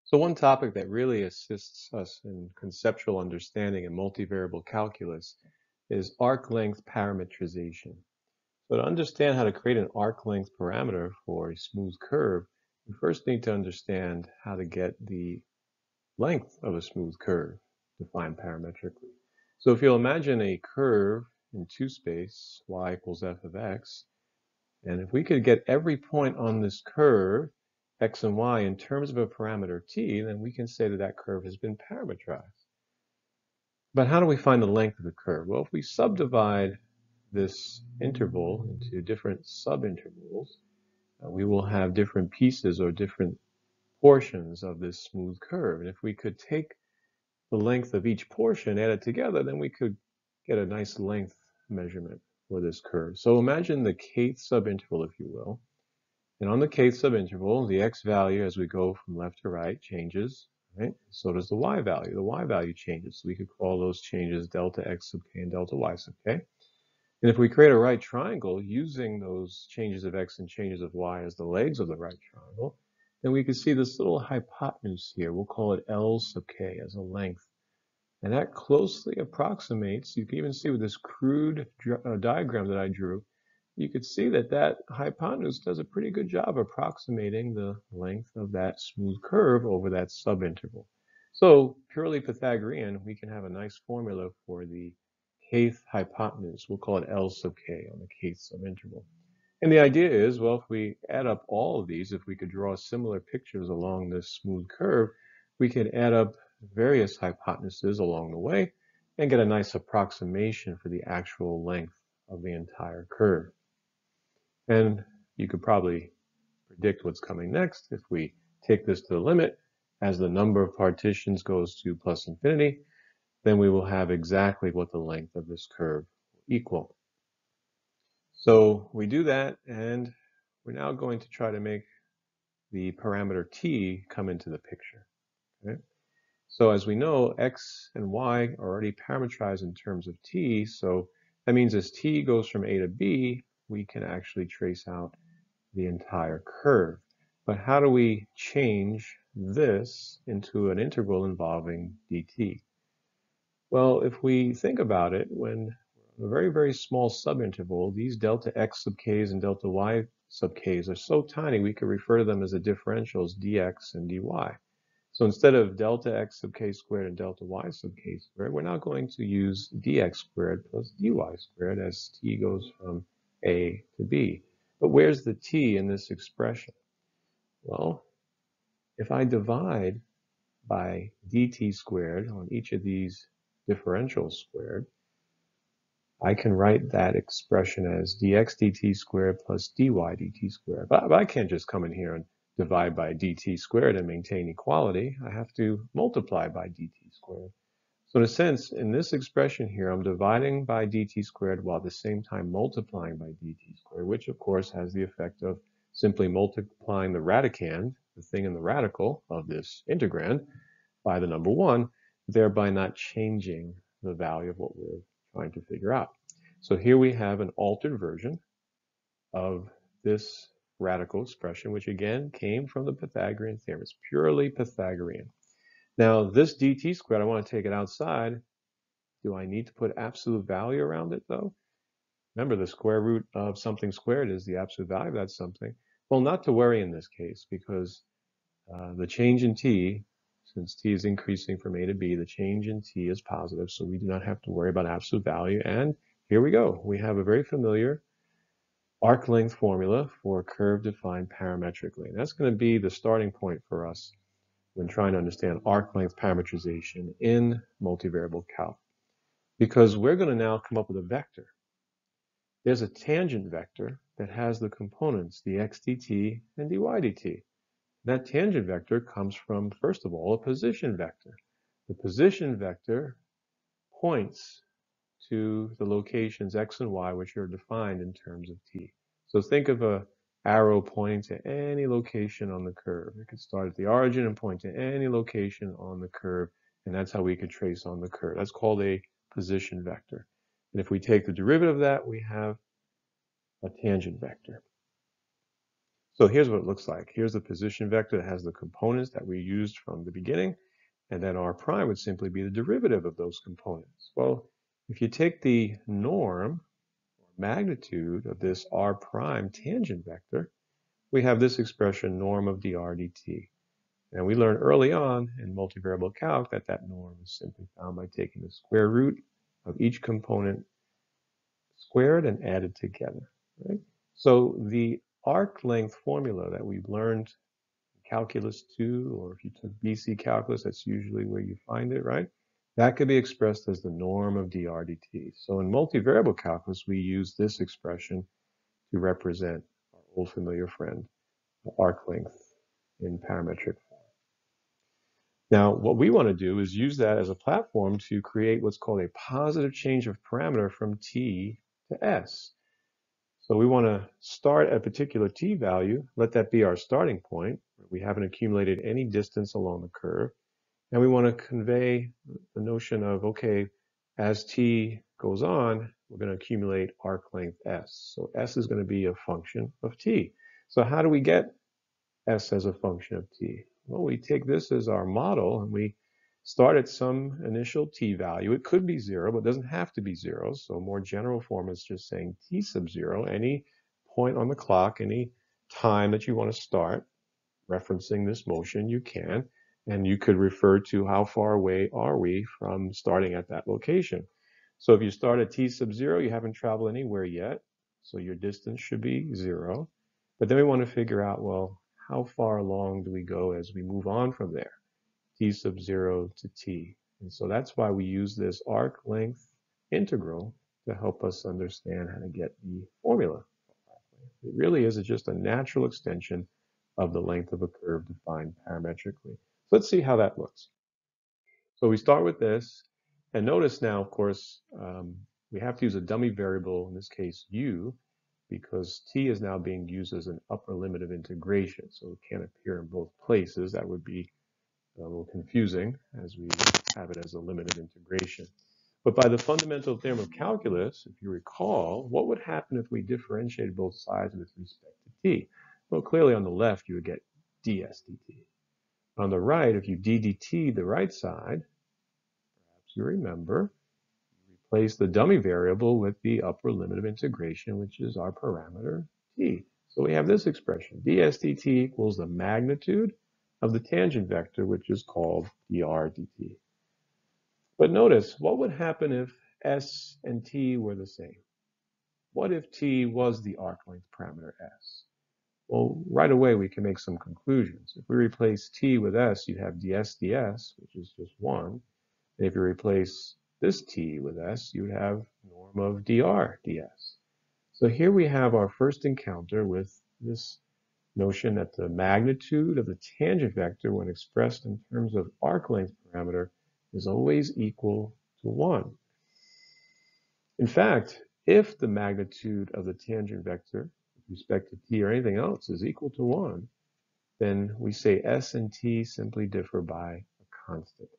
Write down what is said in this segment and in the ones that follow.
So one topic that really assists us in conceptual understanding in multivariable calculus is arc length parametrization. So to understand how to create an arc length parameter for a smooth curve, we first need to understand how to get the length of a smooth curve defined parametrically. So if you'll imagine a curve in two space, y equals f of x, and if we could get every point on this curve, x and y, in terms of a parameter t, then we can say that that curve has been parametrized. But how do we find the length of the curve? Well, if we subdivide this interval into different subintervals, we will have different pieces or different portions of this smooth curve. And if we could take the length of each portion, add it together, then we could get a nice length measurement for this curve. So imagine the kth subinterval, if you will. And on the kth subinterval, the x value as we go from left to right changes, right? So does the y value. The y value changes. So we could call those changes delta x sub k and delta y sub k. And if we create a right triangle using those changes of x and changes of y as the legs of the right triangle, then we can see this little hypotenuse here. We'll call it L sub k as a length. And that closely approximates, you can even see with this crude diagram that I drew, you could see that that hypotenuse does a pretty good job approximating the length of that smooth curve over that subinterval. So purely Pythagorean, we can have a nice formula for the kth hypotenuse. We'll call it L sub k on the kth subinterval. And the idea is, well, if we add up all of these, if we could draw similar pictures along this smooth curve, we could add up various hypotenuses along the way and get a nice approximation for the actual length of the entire curve. And you could probably predict what's coming next. If we take this to the limit, as the number of partitions goes to plus infinity, then we will have exactly what the length of this curve will equal. So we do that, and we're now going to try to make the parameter t come into the picture. Okay? So as we know, x and y are already parametrized in terms of t, so that means as t goes from a to b, we can actually trace out the entire curve. But how do we change this into an integral involving dt? Well, if we think about it, when a very, very small subinterval, these delta x sub k's and delta y sub k's are so tiny, we could refer to them as the differentials dx and dy. So instead of delta x sub k squared and delta y sub k squared, we're now going to use dx squared plus dy squared as t goes from a to b. But where's the t in this expression? Well, if I divide by dt squared on each of these differentials squared, I can write that expression as dx dt squared plus dy dt squared. But I can't just come in here and divide by dt squared and maintain equality. I have to multiply by dt squared. So in a sense, in this expression here, I'm dividing by dt squared while at the same time multiplying by dt squared, which of course has the effect of simply multiplying the radicand, the thing in the radical of this integrand, by the number 1, thereby not changing the value of what we're trying to figure out. So here we have an altered version of this radical expression, which again came from the Pythagorean theorem. It's purely Pythagorean. Now this dt squared, I want to take it outside. Do I need to put absolute value around it though? Remember, the square root of something squared is the absolute value of that something. Well, not to worry in this case, because the change in t, since t is increasing from a to b, the change in t is positive, so we do not have to worry about absolute value. And here we go. We have a very familiar arc length formula for a curve defined parametrically. And that's going to be the starting point for us when trying to understand arc length parametrization in multivariable calc. Because we're going to now come up with a vector. There's a tangent vector that has the components dx dt and dy dt. That tangent vector comes from, first of all, a position vector. The position vector points to the locations x and y, which are defined in terms of t. So think of an arrow pointing to any location on the curve. It could start at the origin and point to any location on the curve, and that's how we could trace on the curve. That's called a position vector. And if we take the derivative of that, we have a tangent vector. So here's what it looks like. Here's the position vector that has the components that we used from the beginning, and then r prime would simply be the derivative of those components. Well, if you take the norm, or magnitude of this r prime tangent vector, we have this expression norm of dr dt. And we learned early on in multivariable calc that that norm is simply found by taking the square root of each component squared and added together, right? So the arc length formula that we learned in Calculus 2, or if you took BC Calculus, that's usually where you find it, right? That could be expressed as the norm of dr dt. So in multivariable calculus, we use this expression to represent our old familiar friend, the arc length in parametric form. Now, what we want to do is use that as a platform to create what's called a positive change of parameter from t to s. So we want to start at a particular t value, let that be our starting point. We haven't accumulated any distance along the curve. And we want to convey the notion of, okay, as t goes on, we're going to accumulate arc length s. So s is going to be a function of t. So how do we get s as a function of t? Well, we take this as our model and we start at some initial t value. It could be 0, but it doesn't have to be 0. So a more general form is just saying t sub 0, any point on the clock, any time that you want to start, referencing this motion, you can. And you could refer to how far away are we from starting at that location. So if you start at t sub 0, you haven't traveled anywhere yet. So your distance should be 0. But then we want to figure out, well, how far along do we go as we move on from there? T sub 0 to t. And so that's why we use this arc length integral to help us understand how to get the formula. It really is just a natural extension of the length of a curve defined parametrically. So let's see how that looks. So we start with this, and notice now, of course, we have to use a dummy variable, in this case u, because t is now being used as an upper limit of integration. So it can't appear in both places. That would be a little confusing as we have it as a limit of integration. But by the fundamental theorem of calculus, if you recall, what would happen if we differentiated both sides with respect to t? Well, clearly on the left, you would get ds dt. On the right, if you d dt the right side, perhaps you remember, replace the dummy variable with the upper limit of integration, which is our parameter t. So we have this expression, ds dt equals the magnitude of the tangent vector, which is called dr dt. But notice, what would happen if s and t were the same? What if t was the arc length parameter s? Well, right away we can make some conclusions. If we replace t with s, you have ds ds, which is just 1. And if you replace this t with s, you would have norm of dr ds. So here we have our first encounter with this notion that the magnitude of the tangent vector, when expressed in terms of arc length parameter, is always equal to 1. In fact, if the magnitude of the tangent vector with respect to t or anything else is equal to 1, then we say s and t simply differ by a constant.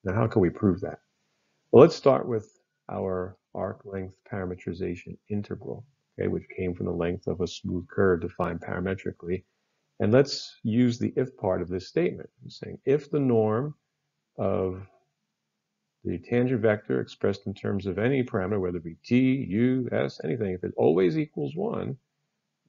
Now, how can we prove that? Well, let's start with our arc length parametrization integral, okay, which came from the length of a smooth curve defined parametrically. And let's use the if part of this statement. I'm saying if the norm of the tangent vector expressed in terms of any parameter, whether it be t, u, s, anything, if it always equals 1,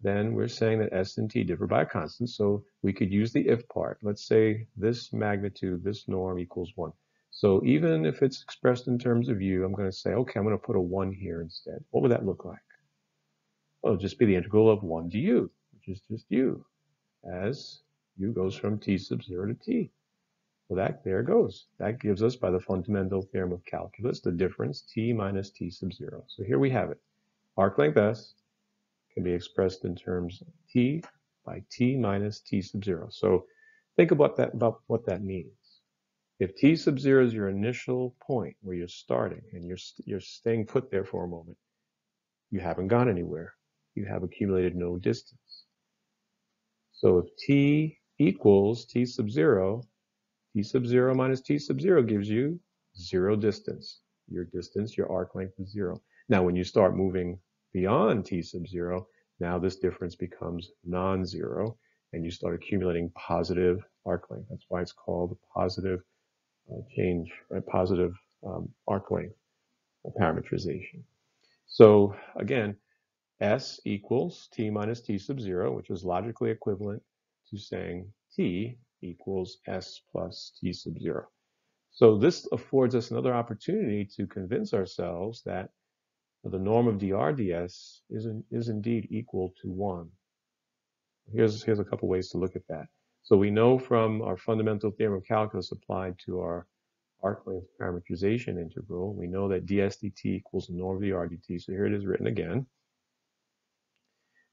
then we're saying that s and t differ by a constant. So we could use the if part. Let's say this magnitude, this norm equals 1. So even if it's expressed in terms of u, I'm going to say, okay, I'm going to put a 1 here instead. What would that look like? Well, it'll just be the integral of 1 to u, which is just u, as u goes from t sub 0 to t. Well, there it goes. That gives us, by the fundamental theorem of calculus, the difference t minus t sub 0. So here we have it. Arc length s can be expressed in terms of t by t minus t sub 0. So think about what that means. If t sub 0 is your initial point where you're starting and you're staying put there for a moment, you haven't gone anywhere. You have accumulated no distance. So if t equals t sub 0, t sub 0 minus t sub 0 gives you 0 distance. Your distance, your arc length is 0. Now, when you start moving beyond t sub 0, now this difference becomes non-zero, and you start accumulating positive arc length. That's why it's called positive change, right? Positive arc length parametrization. So again, S equals t minus t sub 0, which is logically equivalent to saying t equals S plus t sub 0. So this affords us another opportunity to convince ourselves that the norm of dr ds is indeed equal to 1. Here's a couple ways to look at that. So we know from our fundamental theorem of calculus applied to our arc length parametrization integral, we know that ds dt equals the norm of dr dt. So here it is written again.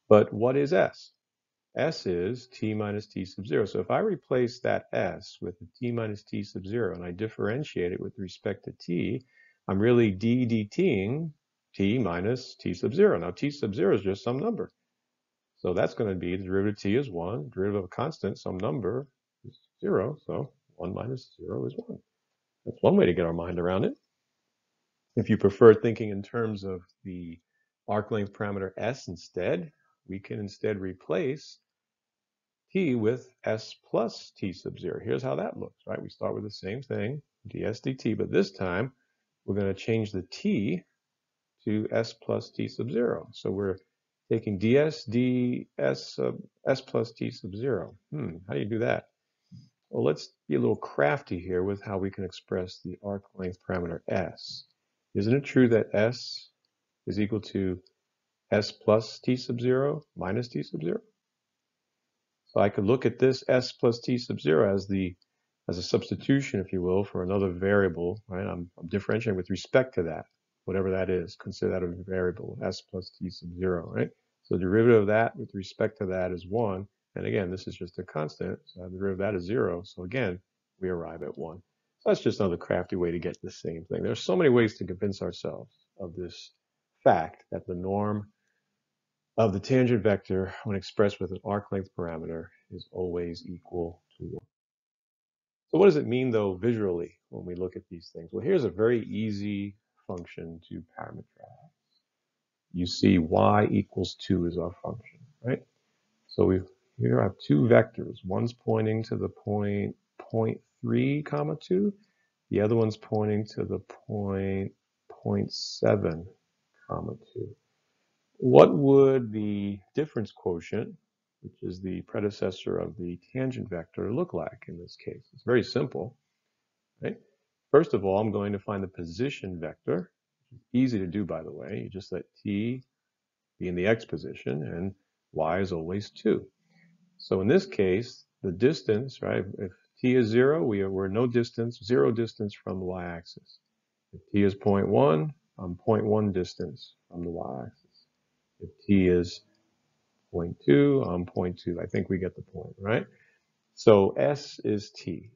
But what is S? S is t minus t sub 0. So if I replace that S with the t minus t sub 0 and I differentiate it with respect to t, I'm really dt'ing t minus t sub 0. Now t sub 0 is just some number. So that's going to be the derivative of t is 1, derivative of a constant, some number is 0. So 1 minus 0 is 1. That's one way to get our mind around it. If you prefer thinking in terms of the arc length parameter S instead, we can instead replace t with S plus t sub 0. Here's how that looks, right? We start with the same thing, ds dt, but this time we're going to change the t to S plus t sub 0. So we're taking ds ds sub S plus t sub 0. How do you do that? Well, let's be a little crafty here with how we can express the arc length parameter S. Isn't it true that S is equal to S plus t sub 0 minus t sub 0? So I could look at this S plus t sub 0 as a substitution, if you will, for another variable, right? I'm differentiating with respect to that, whatever that is. Consider that a variable, S plus t sub 0, right? So the derivative of that with respect to that is 1. And again, this is just a constant, so the derivative of that is 0. So again, we arrive at 1. So that's just another crafty way to get the same thing. There's so many ways to convince ourselves of this fact that the norm of the tangent vector when expressed with an arc length parameter is always equal to 1. So what does it mean though visually when we look at these things? Well, here's a very easy function to parameterize. You see y equals 2 is our function, right? So we here have two vectors. One's pointing to the point 0.3 comma 2. The other one's pointing to the point 0.7 comma 2. What would the difference quotient, which is the predecessor of the tangent vector, look like in this case? It's very simple, right? First of all, I'm going to find the position vector. Easy to do, by the way. You just let t be in the x position, and y is always 2. So in this case, the distance, right, if t is 0, we're no distance, 0 distance from the y-axis. If t is 0.1, I'm 0.1 distance from the y-axis. If t is 0.2, I'm 0.2. I think we get the point, right? So S is t.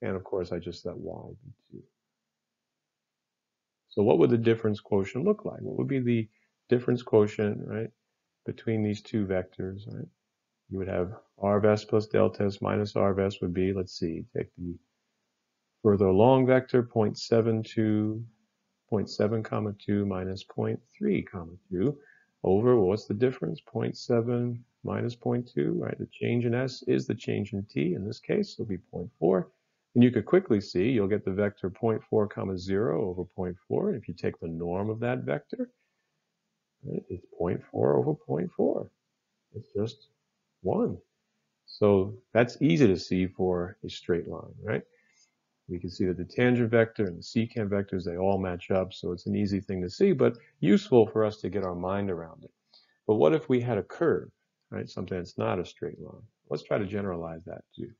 And of course, I just let y be 2. So what would the difference quotient look like? What would be the difference quotient, right, between these two vectors, right? You would have r of s plus delta s minus r of s would be, let's see, take the further along vector, 0.72, 0.7 comma 2 minus 0.3 comma 2 over, well, what's the difference? 0.7 minus 0.2, right? The change in s is the change in t. In this case, it'll be 0.4. And you could quickly see, you'll get the vector 0.4 comma 0 over 0.4. And if you take the norm of that vector, right, it's 0.4 over 0.4. It's just 1. So that's easy to see for a straight line, right? We can see that the tangent vector and the secant vectors, they all match up, so it's an easy thing to see, but useful for us to get our mind around it. But what if we had a curve, right? Something that's not a straight line. Let's try to generalize that too.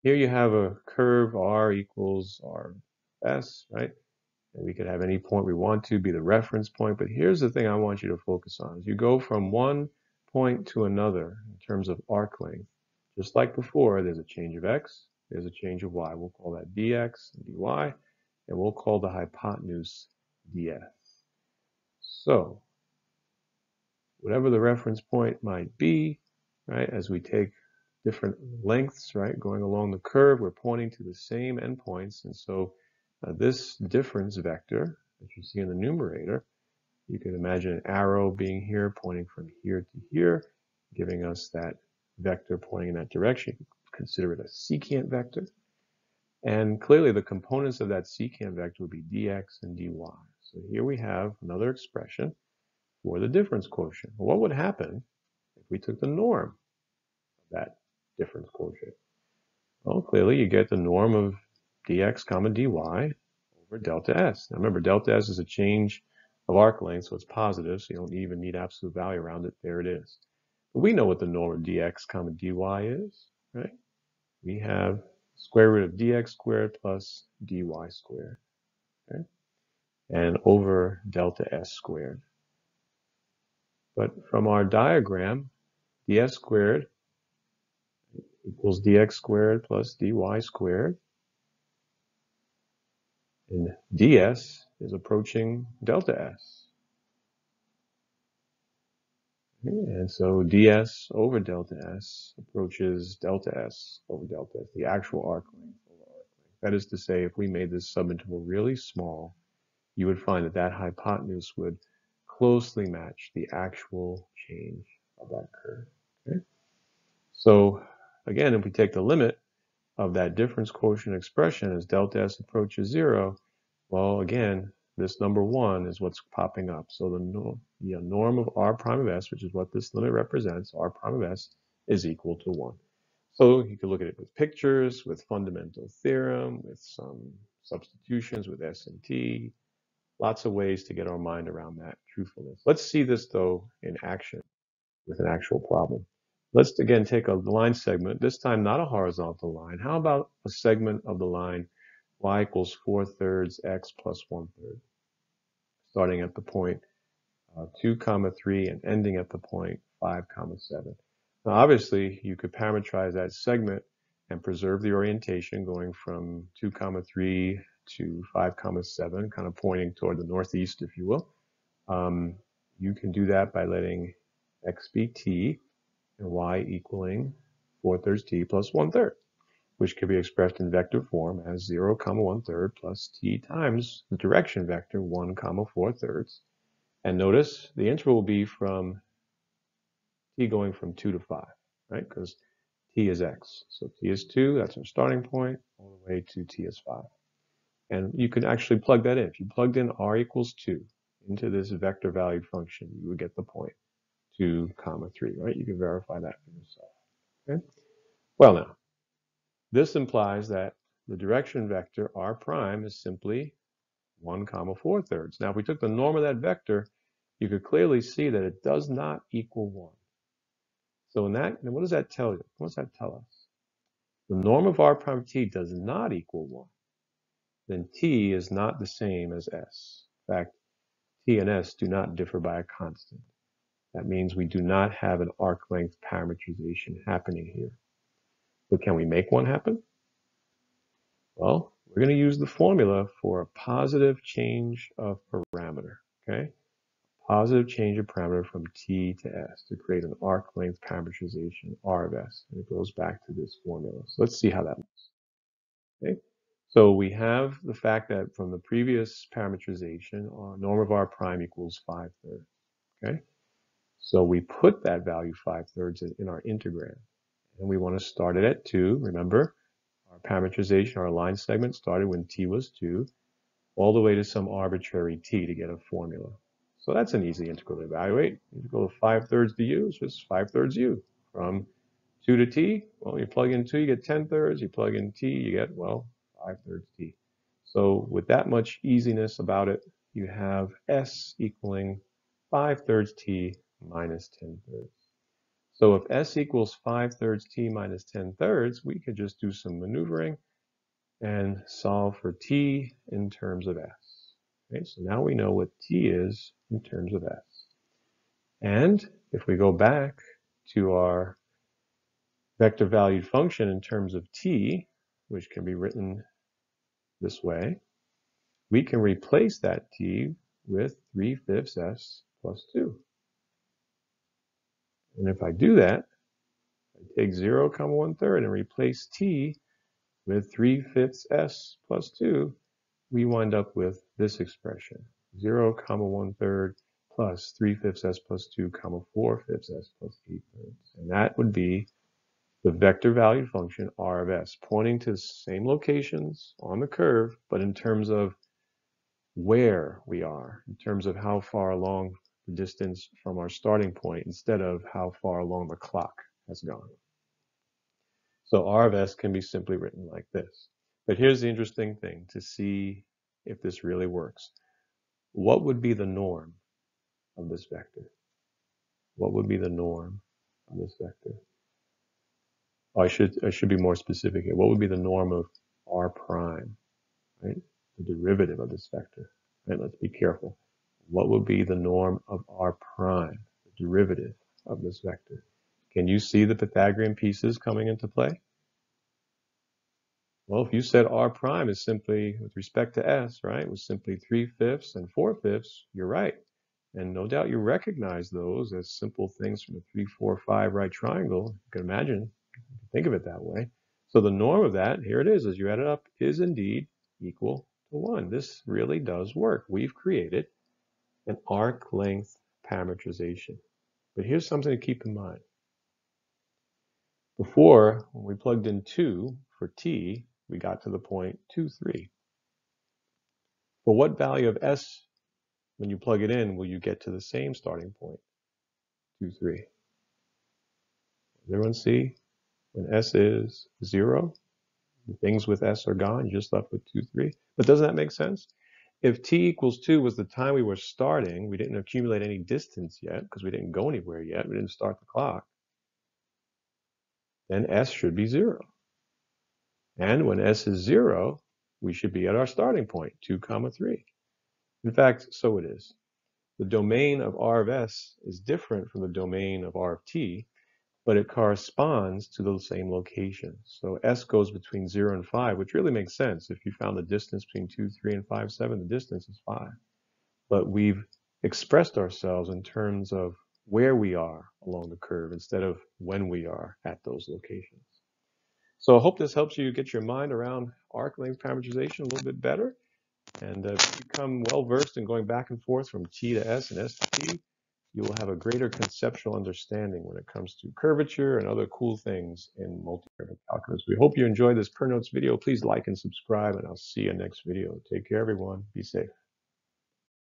Here you have a curve r equals rs, right? And we could have any point we want to be the reference point, but here's the thing I want you to focus on. As you go from one point to another in terms of arc length, just like before, there's a change of x, there's a change of y. We'll call that dx and dy, and we'll call the hypotenuse df. So whatever the reference point might be, right, as we take different lengths, right, going along the curve, we're pointing to the same endpoints, and so this difference vector that you see in the numerator You can imagine an arrow being here, pointing from here to here, giving us that vector pointing in that direction. You can consider it a secant vector. And clearly the components of that secant vector would be dx and dy. So here we have another expression for the difference quotient. Well, what would happen if we took the norm of that difference quotient? Well, clearly you get the norm of dx comma dy over delta s. Now remember, delta s is a change of arc length, so it's positive, so you don't even need absolute value around it. There it is. But we know what the norm of dx comma dy is, right? We have square root of dx squared plus dy squared, okay? And over delta s squared. But from our diagram, ds squared equals dx squared plus dy squared. And ds is approaching delta s. Okay, and so ds over delta s approaches delta s over delta s, the actual arc length over arc length. That is to say, if we made this subinterval really small, you would find that that hypotenuse would closely match the actual change of that curve. Okay? So again, if we take the limit of that difference quotient expression as delta s approaches 0, well, again, this number 1 is what's popping up. So the norm of r prime of s, which is what this limit represents, r prime of s, is equal to 1. So you can look at it with pictures, with fundamental theorem, with some substitutions with s and t. Lots of ways to get our mind around that truthfulness. Let's see this, though, in action with an actual problem. Let's again take a line segment, this time not a horizontal line. How about a segment of the line y equals 4/3 x plus 1/3, starting at the point 2, 3 and ending at the point 5, 7. Now obviously you could parametrize that segment and preserve the orientation going from 2, 3 to 5, 7, kind of pointing toward the northeast, if you will. You can do that by letting x be t and y equaling 4/3 t plus 1/3, which can be expressed in vector form as 0, 1/3 plus t times the direction vector 1, 4/3. And notice the interval will be from t going from 2 to 5, right? Because t is x. So t is 2, that's our starting point, all the way to t is 5. And you can actually plug that in. If you plugged in r equals 2 into this vector valued function, you would get the point 2, 3, right? You can verify that for yourself. Okay? Well, now, this implies that the direction vector r prime is simply 1, 4/3. Now, if we took the norm of that vector, you could clearly see that it does not equal 1. So in that, what does that tell you? What does that tell us? The norm of r prime t does not equal 1. Then t is not the same as s. In fact, t and s do not differ by a constant. That means we do not have an arc length parametrization happening here. But can we make one happen? Well, we're going to use the formula for a positive change of parameter, okay? Positive change of parameter from t to s to create an arc length parametrization, r of s. And it goes back to this formula. So let's see how that looks. Okay? So we have the fact that from the previous parametrization, our norm of r prime equals 5/3. Okay? So we put that value 5/3 in our integrand. And we want to start it at 2. Remember, our parametrization, our line segment started when t was 2, all the way to some arbitrary t to get a formula. So that's an easy integral to evaluate. Integral of 5/3 du is just 5/3 u. From 2 to t, well, you plug in 2, you get 10/3. You plug in t, you get, well, 5/3 t. So with that much easiness about it, you have s equaling 5/3 t minus 10/3. So if s equals 5/3 t minus 10/3, we could just do some maneuvering and solve for t in terms of s. Okay, so now we know what t is in terms of s. And if we go back to our vector valued function in terms of t, which can be written this way, we can replace that t with 3/5 s plus 2. And if I do that, I take 0, 1/3 and replace t with 3/5 s plus 2, we wind up with this expression, 0, 1/3 plus 3/5 s plus 2 comma 4/5 s plus 8/3. And that would be the vector valued function r of s, pointing to the same locations on the curve, but in terms of where we are, in terms of how far along the distance from our starting point instead of how far along the clock has gone. So r of s can be simply written like this. But here's the interesting thing to see if this really works. What would be the norm of this vector? What would be the norm of this vector? Oh, I should be more specific here. What would be the norm of r prime, right? The derivative of this vector. Right? Let's be careful. What would be the norm of r prime, the derivative of this vector? Can you see the Pythagorean pieces coming into play? Well, if you said r prime is simply, with respect to s, right, was simply 3/5 and 4/5, you're right. And no doubt you recognize those as simple things from a 3, 4, 5 right triangle. You can imagine, think of it that way. So the norm of that, here it is, as you add it up, is indeed equal to 1. This really does work. We've created an arc length parametrization. But here's something to keep in mind. Before, when we plugged in 2 for t, we got to the point 2, 3. But what value of s, when you plug it in, will you get to the same starting point, 2, 3? Does everyone see? When s is 0, the things with s are gone, you're just left with 2, 3. But doesn't that make sense? If t equals 2 was the time we were starting, we didn't accumulate any distance yet because we didn't go anywhere yet, we didn't start the clock, then s should be 0. And when s is 0, we should be at our starting point, 2, 3. In fact, so it is. The domain of r of s is different from the domain of r of t, but it corresponds to the same location. So s goes between 0 and 5, which really makes sense. If you found the distance between 2, 3, and 5, 7, the distance is 5. But we've expressed ourselves in terms of where we are along the curve instead of when we are at those locations. So I hope this helps you get your mind around arc length parametrization a little bit better. And if you become well versed in going back and forth from t to s and s to t, you will have a greater conceptual understanding when it comes to curvature and other cool things in multivariable calculus. We hope you enjoyed this Per Notes video. Please like and subscribe, and I'll see you next video. Take care, everyone. Be safe.